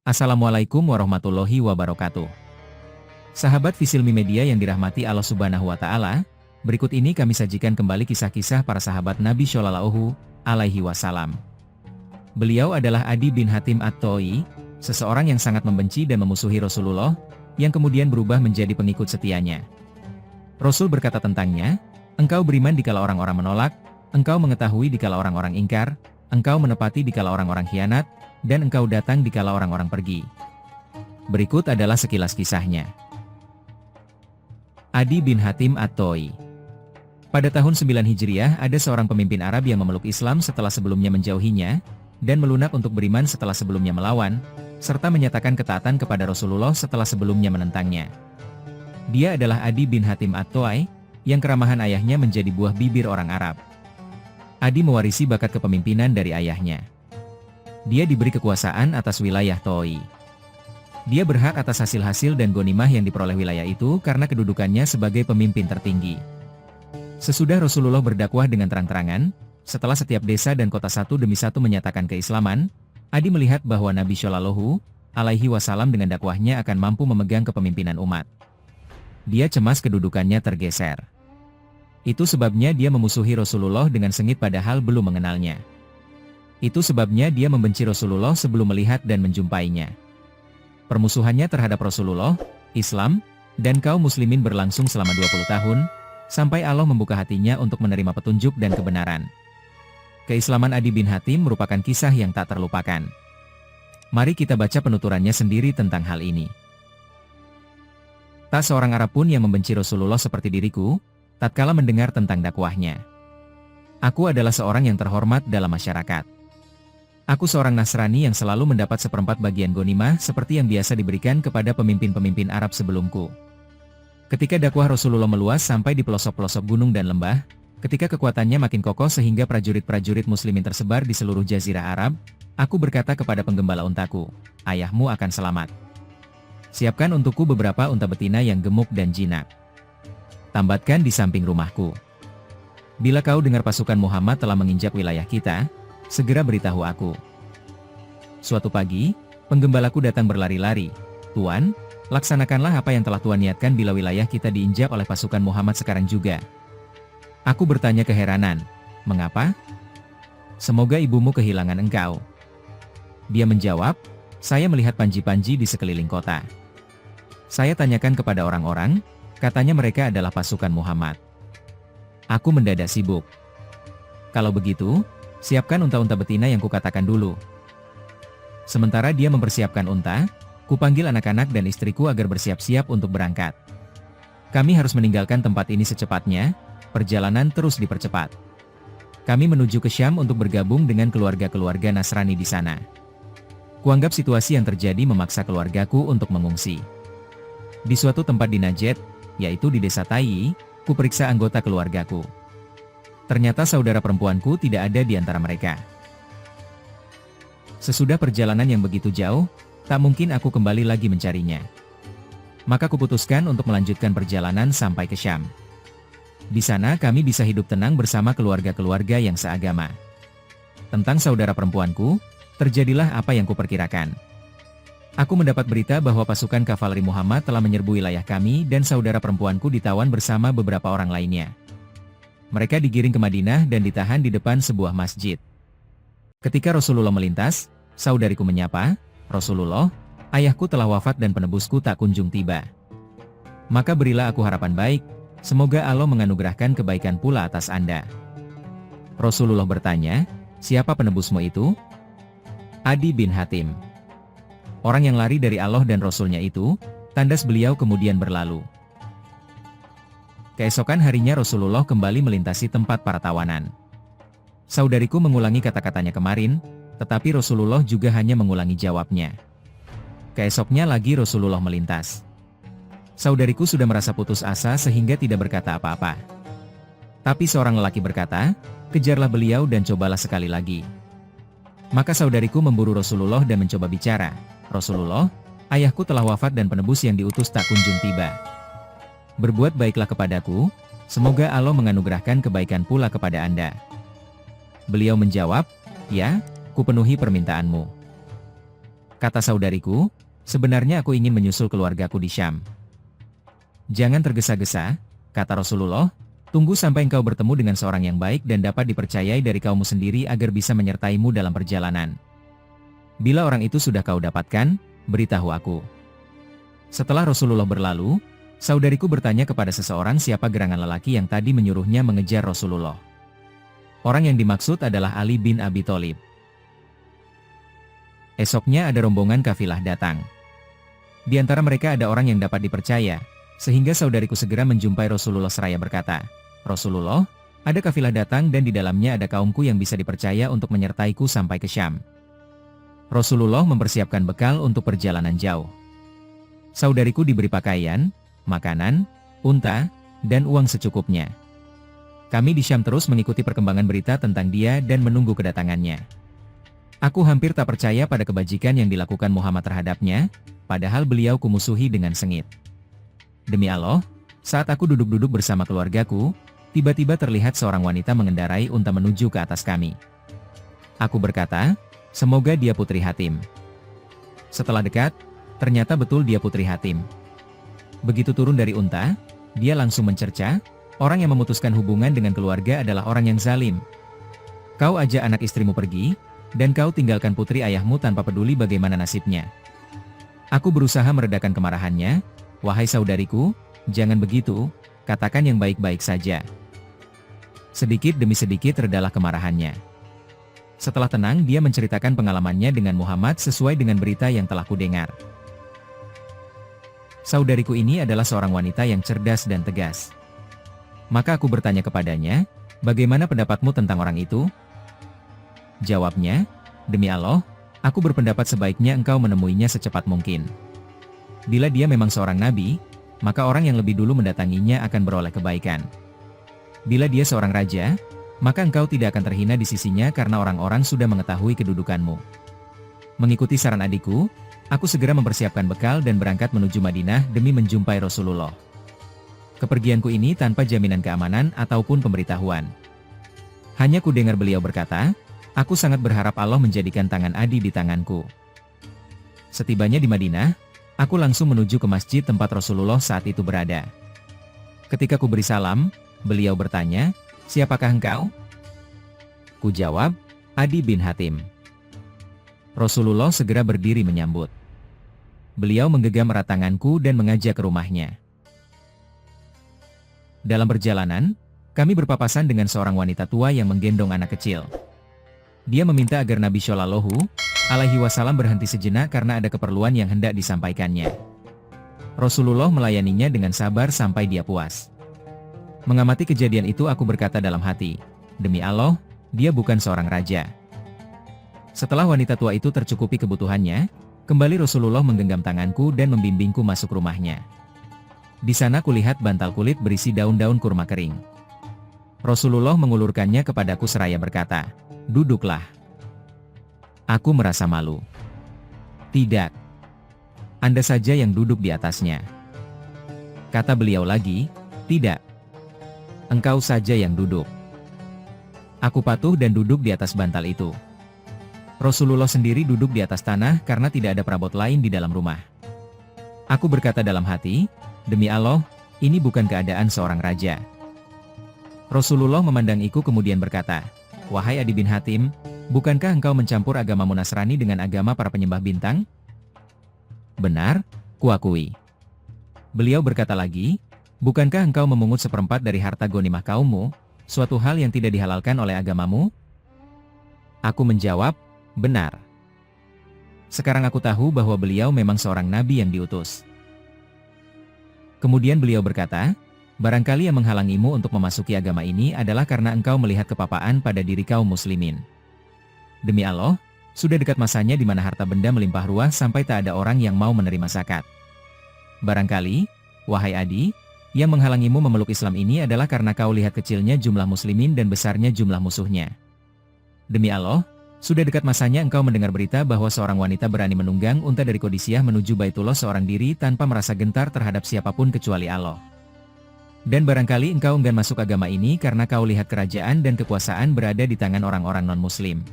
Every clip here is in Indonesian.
Assalamualaikum warahmatullahi wabarakatuh. Sahabat Visilmi Media yang dirahmati Allah Subhanahu wa Ta'ala, berikut ini kami sajikan kembali kisah-kisah para sahabat Nabi Shallallahu Alaihi Wasallam. Beliau adalah Adi bin Hatim At-Ta'i, seseorang yang sangat membenci dan memusuhi Rasulullah, yang kemudian berubah menjadi pengikut setianya. Rasul berkata tentangnya, "Engkau beriman dikala orang-orang menolak, engkau mengetahui dikala orang-orang ingkar, engkau menepati dikala orang-orang khianat, dan engkau datang dikala orang-orang pergi." Berikut adalah sekilas kisahnya. Adi bin Hatim At-Ta'i. Pada tahun 9 Hijriah ada seorang pemimpin Arab yang memeluk Islam setelah sebelumnya menjauhinya, dan melunak untuk beriman setelah sebelumnya melawan, serta menyatakan ketaatan kepada Rasulullah setelah sebelumnya menentangnya. Dia adalah Adi bin Hatim At-Ta'i, yang keramahan ayahnya menjadi buah bibir orang Arab. Adi mewarisi bakat kepemimpinan dari ayahnya. Dia diberi kekuasaan atas wilayah Ta'i. Dia berhak atas hasil-hasil dan ghanimah yang diperoleh wilayah itu karena kedudukannya sebagai pemimpin tertinggi. Sesudah Rasulullah berdakwah dengan terang-terangan, setelah setiap desa dan kota satu demi satu menyatakan keislaman, Adi melihat bahwa Nabi Shallallahu Alaihi Wasallam dengan dakwahnya akan mampu memegang kepemimpinan umat. Dia cemas kedudukannya tergeser. Itu sebabnya dia memusuhi Rasulullah dengan sengit padahal belum mengenalnya. Itu sebabnya dia membenci Rasulullah sebelum melihat dan menjumpainya. Permusuhannya terhadap Rasulullah, Islam, dan kaum muslimin berlangsung selama 20 tahun, sampai Allah membuka hatinya untuk menerima petunjuk dan kebenaran. Keislaman Adi bin Hatim merupakan kisah yang tak terlupakan. Mari kita baca penuturannya sendiri tentang hal ini. Tak seorang Arab pun yang membenci Rasulullah seperti diriku, tatkala mendengar tentang dakwahnya. Aku adalah seorang yang terhormat dalam masyarakat. Aku seorang Nasrani yang selalu mendapat seperempat bagian ghanimah seperti yang biasa diberikan kepada pemimpin-pemimpin Arab sebelumku. Ketika dakwah Rasulullah meluas sampai di pelosok-pelosok gunung dan lembah, ketika kekuatannya makin kokoh sehingga prajurit-prajurit muslimin tersebar di seluruh jazirah Arab, aku berkata kepada penggembala untaku, "Ayahmu akan selamat. Siapkan untukku beberapa unta betina yang gemuk dan jinak. Tambatkan di samping rumahku. Bila kau dengar pasukan Muhammad telah menginjak wilayah kita, segera beritahu aku." Suatu pagi, penggembalaku datang berlari-lari, "Tuan, laksanakanlah apa yang telah Tuan niatkan bila wilayah kita diinjak oleh pasukan Muhammad sekarang juga." Aku bertanya keheranan, "Mengapa?" "Semoga ibumu kehilangan engkau." Dia menjawab, "Saya melihat panji-panji di sekeliling kota. Saya tanyakan kepada orang-orang, katanya mereka adalah pasukan Muhammad." Aku mendadak sibuk. "Kalau begitu, siapkan unta-unta betina yang kukatakan dulu." Sementara dia mempersiapkan unta, kupanggil anak-anak dan istriku agar bersiap-siap untuk berangkat. Kami harus meninggalkan tempat ini secepatnya, perjalanan terus dipercepat. Kami menuju ke Syam untuk bergabung dengan keluarga-keluarga Nasrani di sana. Kuanggap situasi yang terjadi memaksa keluargaku untuk mengungsi. Di suatu tempat di Najd, yaitu di desa Ta'i, kuperiksa anggota keluargaku. Ternyata saudara perempuanku tidak ada di antara mereka. Sesudah perjalanan yang begitu jauh, tak mungkin aku kembali lagi mencarinya. Maka kuputuskan untuk melanjutkan perjalanan sampai ke Syam. Di sana kami bisa hidup tenang bersama keluarga-keluarga yang seagama. Tentang saudara perempuanku, terjadilah apa yang kuperkirakan. Aku mendapat berita bahwa pasukan kavaleri Muhammad telah menyerbu wilayah kami dan saudara perempuanku ditawan bersama beberapa orang lainnya. Mereka digiring ke Madinah dan ditahan di depan sebuah masjid. Ketika Rasulullah melintas, saudariku menyapa, "Rasulullah, ayahku telah wafat dan penebusku tak kunjung tiba. Maka berilah aku harapan baik, semoga Allah menganugerahkan kebaikan pula atas Anda." Rasulullah bertanya, "Siapa penebusmu itu?" "Adi bin Hatim." Orang yang lari dari Allah dan Rasulnya itu, tandas beliau kemudian berlalu. Keesokan harinya Rasulullah kembali melintasi tempat para tawanan. Saudariku mengulangi kata-katanya kemarin, tetapi Rasulullah juga hanya mengulangi jawabnya. Keesoknya lagi Rasulullah melintas. Saudariku sudah merasa putus asa sehingga tidak berkata apa-apa. Tapi seorang lelaki berkata, "Kejarlah beliau dan cobalah sekali lagi." Maka saudariku memburu Rasulullah dan mencoba bicara, "Rasulullah, ayahku telah wafat dan penebus yang diutus tak kunjung tiba. Berbuat baiklah kepadaku, semoga Allah menganugerahkan kebaikan pula kepada Anda." Beliau menjawab, "Ya, kupenuhi permintaanmu." kata saudariku, sebenarnya aku ingin menyusul keluargaku di Syam. Jangan tergesa-gesa, kata Rasulullah, tunggu sampai engkau bertemu dengan seorang yang baik dan dapat dipercayai dari kaummu sendiri agar bisa menyertaimu dalam perjalanan. Bila orang itu sudah kau dapatkan, beritahu aku. Setelah Rasulullah berlalu, saudariku bertanya kepada seseorang siapa gerangan lelaki yang tadi menyuruhnya mengejar Rasulullah. Orang yang dimaksud adalah Ali bin Abi Thalib. Esoknya ada rombongan kafilah datang. Di antara mereka ada orang yang dapat dipercaya, sehingga saudariku segera menjumpai Rasulullah seraya berkata, Rasulullah, ada kafilah datang dan di dalamnya ada kaumku yang bisa dipercaya untuk menyertaiku sampai ke Syam. Rasulullah mempersiapkan bekal untuk perjalanan jauh. Saudariku diberi pakaian, makanan, unta, dan uang secukupnya. Kami di Syam terus mengikuti perkembangan berita tentang dia dan menunggu kedatangannya. Aku hampir tak percaya pada kebajikan yang dilakukan Muhammad terhadapnya, padahal beliau kumusuhi dengan sengit. Demi Allah, saat aku duduk-duduk bersama keluargaku, tiba-tiba terlihat seorang wanita mengendarai unta menuju ke atas kami. Aku berkata, semoga dia Putri Hatim. Setelah dekat, ternyata betul dia Putri Hatim. Begitu turun dari unta, dia langsung mencerca, orang yang memutuskan hubungan dengan keluarga adalah orang yang zalim. Kau ajak anak istrimu pergi, dan kau tinggalkan putri ayahmu tanpa peduli bagaimana nasibnya. Aku berusaha meredakan kemarahannya, wahai saudariku, jangan begitu, katakan yang baik-baik saja. Sedikit demi sedikit redalah kemarahannya. Setelah tenang dia menceritakan pengalamannya dengan Muhammad sesuai dengan berita yang telah kudengar. Saudariku ini adalah seorang wanita yang cerdas dan tegas. Maka aku bertanya kepadanya, bagaimana pendapatmu tentang orang itu? Jawabnya, demi Allah, aku berpendapat sebaiknya engkau menemuinya secepat mungkin. Bila dia memang seorang nabi, maka orang yang lebih dulu mendatanginya akan beroleh kebaikan. Bila dia seorang raja, maka engkau tidak akan terhina di sisinya karena orang-orang sudah mengetahui kedudukanmu. Mengikuti saran adikku, aku segera mempersiapkan bekal dan berangkat menuju Madinah demi menjumpai Rasulullah. Kepergianku ini tanpa jaminan keamanan ataupun pemberitahuan. Hanya ku dengar beliau berkata, aku sangat berharap Allah menjadikan tangan Adi di tanganku. Setibanya di Madinah, aku langsung menuju ke masjid tempat Rasulullah saat itu berada. Ketika ku beri salam, beliau bertanya, siapakah engkau? Ku jawab, Adi bin Hatim. Rasulullah segera berdiri menyambut. Beliau menggenggam erat tanganku dan mengajak ke rumahnya. Dalam perjalanan, kami berpapasan dengan seorang wanita tua yang menggendong anak kecil. Dia meminta agar Nabi Shallallahu Alaihi Wasallam berhenti sejenak karena ada keperluan yang hendak disampaikannya. Rasulullah melayaninya dengan sabar sampai dia puas. Mengamati kejadian itu aku berkata dalam hati, demi Allah, dia bukan seorang raja. Setelah wanita tua itu tercukupi kebutuhannya, kembali Rasulullah menggenggam tanganku dan membimbingku masuk rumahnya. Di sana kulihat bantal kulit berisi daun-daun kurma kering. Rasulullah mengulurkannya kepadaku seraya berkata, duduklah. Aku merasa malu. Tidak. Anda saja yang duduk di atasnya. Kata beliau lagi, tidak. Engkau saja yang duduk. Aku patuh dan duduk di atas bantal itu. Rasulullah sendiri duduk di atas tanah karena tidak ada perabot lain di dalam rumah. Aku berkata dalam hati, demi Allah, ini bukan keadaan seorang raja. Rasulullah memandangiku kemudian berkata, wahai Adi bin Hatim, bukankah engkau mencampur agamamu Nasrani dengan agama para penyembah bintang? Benar, kuakui. Beliau berkata lagi, bukankah engkau memungut seperempat dari harta ghanimah kaummu, suatu hal yang tidak dihalalkan oleh agamamu? Aku menjawab, benar. Sekarang aku tahu bahwa beliau memang seorang nabi yang diutus. Kemudian beliau berkata, barangkali yang menghalangimu untuk memasuki agama ini adalah karena engkau melihat kepapaan pada diri kaum muslimin. Demi Allah, sudah dekat masanya di mana harta benda melimpah ruah sampai tak ada orang yang mau menerima zakat. Barangkali, wahai Adi, yang menghalangimu memeluk Islam ini adalah karena kau lihat kecilnya jumlah muslimin dan besarnya jumlah musuhnya. Demi Allah, sudah dekat masanya engkau mendengar berita bahwa seorang wanita berani menunggang unta dari Qodisiyah menuju Baitullah seorang diri tanpa merasa gentar terhadap siapapun kecuali Allah. Dan barangkali engkau enggan masuk agama ini karena kau lihat kerajaan dan kekuasaan berada di tangan orang-orang non-muslim.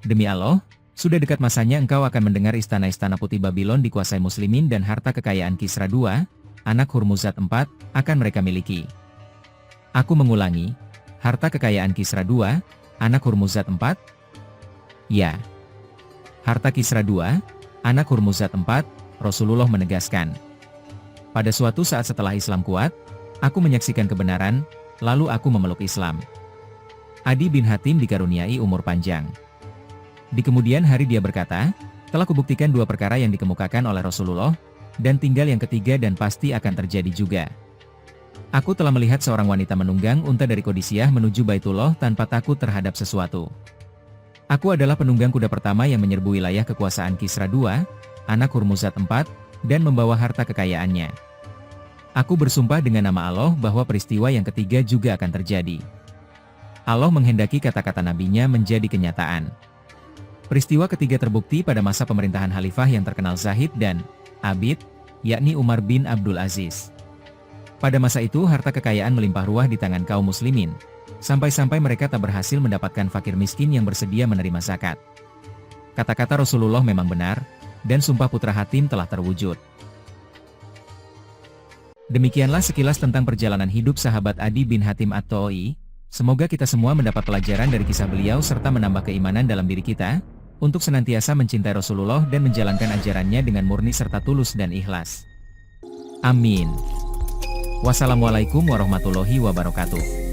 Demi Allah, Sudah dekat masanya engkau akan mendengar istana-istana putih Babylon dikuasai muslimin dan harta kekayaan Kisra II, anak Hurmuzad IV, akan mereka miliki. Aku mengulangi, harta kekayaan Kisra II, anak Hurmuzad IV? Ya. Harta Kisra II, anak Hurmuzad IV, Rasulullah menegaskan. Pada suatu saat setelah Islam kuat, aku menyaksikan kebenaran, lalu aku memeluk Islam. Adi bin Hatim dikaruniai umur panjang. Di kemudian hari dia berkata, telah kubuktikan dua perkara yang dikemukakan oleh Rasulullah, dan tinggal yang ketiga dan pasti akan terjadi juga. Aku telah melihat seorang wanita menunggang unta dari Qadisiyah menuju Baitullah tanpa takut terhadap sesuatu. Aku adalah penunggang kuda pertama yang menyerbu wilayah kekuasaan Kisra II, anak Hurmuzad IV, dan membawa harta kekayaannya. Aku bersumpah dengan nama Allah bahwa peristiwa yang ketiga juga akan terjadi. Allah menghendaki kata-kata nabinya menjadi kenyataan. Peristiwa ketiga terbukti pada masa pemerintahan Khalifah yang terkenal Zahid dan Abid, yakni Umar bin Abdul Aziz. Pada masa itu harta kekayaan melimpah ruah di tangan kaum muslimin, sampai-sampai mereka tak berhasil mendapatkan fakir miskin yang bersedia menerima zakat. Kata-kata Rasulullah memang benar, dan sumpah putra Hatim telah terwujud. Demikianlah sekilas tentang perjalanan hidup sahabat Adi bin Hatim At-Ta'i. Semoga kita semua mendapat pelajaran dari kisah beliau serta menambah keimanan dalam diri kita, untuk senantiasa mencintai Rasulullah dan menjalankan ajarannya dengan murni serta tulus dan ikhlas. Amin. Wassalamualaikum warahmatullahi wabarakatuh.